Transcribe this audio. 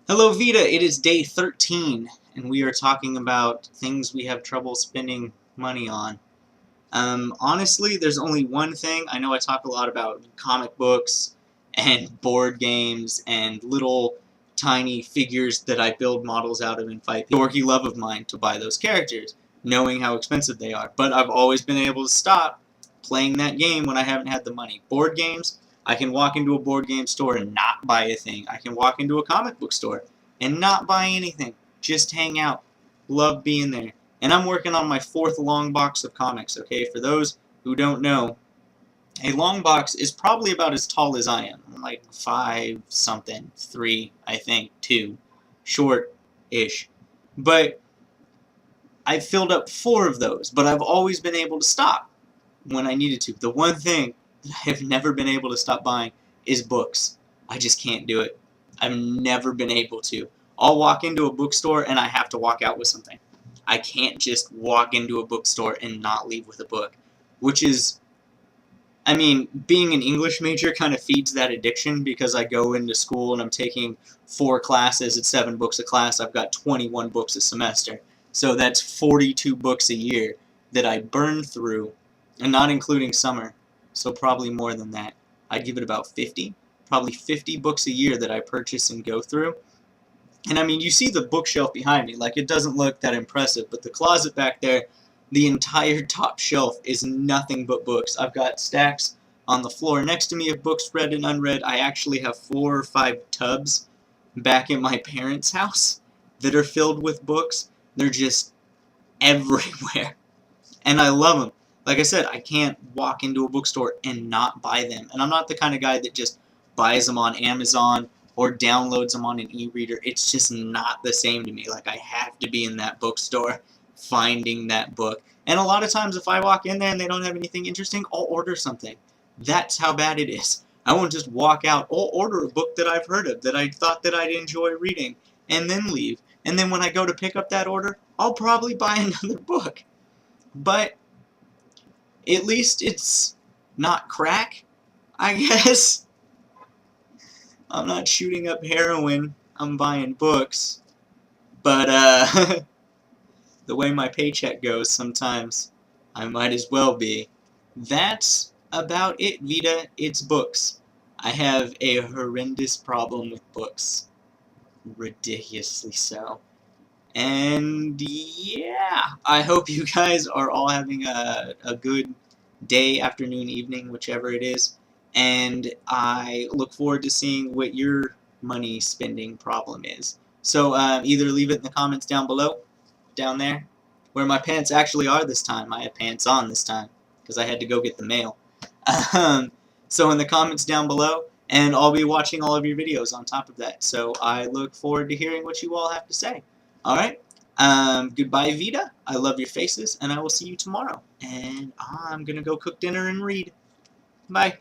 Hello VEDA, it is day 13, and we are talking about things we have trouble spending money on. Honestly, there's only one thing. I know I talk a lot about comic books and board games and little tiny figures that I build models out of in 5 dorky love of mine to buy those characters, knowing how expensive they are. But I've always been able to stop playing that game when I haven't had the money. Board games, I can walk into a board game store and not buy a thing. I can walk into a comic book store and not buy anything. Just hang out. Love being there. And I'm working on my 4th long box of comics, okay? For those who don't know, a long box is probably about as tall as I am. I'm like 5 something, 3, I think, 2. Short-ish. But I've filled up 4 of those, but I've always been able to stop when I needed to. The one thing that I have never been able to stop buying is books. I just can't do it. I've never been able to. I'll walk into a bookstore and I have to walk out with something. I can't just walk into a bookstore and not leave with a book, which is, I mean, being an English major kind of feeds that addiction because I go into school and I'm taking 4 classes at 7 books a class. I've got 21 books a semester. So that's 42 books a year that I burn through, and not including summer, so probably more than that. I'd give it about 50, probably 50 books a year that I purchase and go through. And I mean, you see the bookshelf behind me, like it doesn't look that impressive, but the closet back there, the entire top shelf is nothing but books. I've got stacks on the floor next to me of books read and unread. I actually have 4 or 5 tubs back in my parents' house that are filled with books. They're just everywhere. And I love them. Like I said, I can't walk into a bookstore and not buy them. And I'm not the kind of guy that just buys them on Amazon or downloads them on an e-reader. It's just not the same to me. Like, I have to be in that bookstore finding that book. And a lot of times if I walk in there and they don't have anything interesting, I'll order something. That's how bad it is. I won't just walk out. I'll order a book that I've heard of, that I thought that I'd enjoy reading, and then leave. And then when I go to pick up that order, I'll probably buy another book. But at least it's not crack, I guess. I'm not shooting up heroin, I'm buying books. But, the way my paycheck goes sometimes, I might as well be. That's about it, Vita. It's books. I have a horrendous problem with books. Ridiculously so. And yeah, I hope you guys are all having a good day, afternoon, evening, whichever it is. And I look forward to seeing what your money spending problem is. So either leave it in the comments down below, down there, where my pants actually are this time. I have pants on this time because I had to go get the mail. So in the comments down below, and I'll be watching all of your videos on top of that. So I look forward to hearing what you all have to say. Alright, goodbye VEDA, I love your faces, and I will see you tomorrow. And I'm gonna go cook dinner and read. Bye.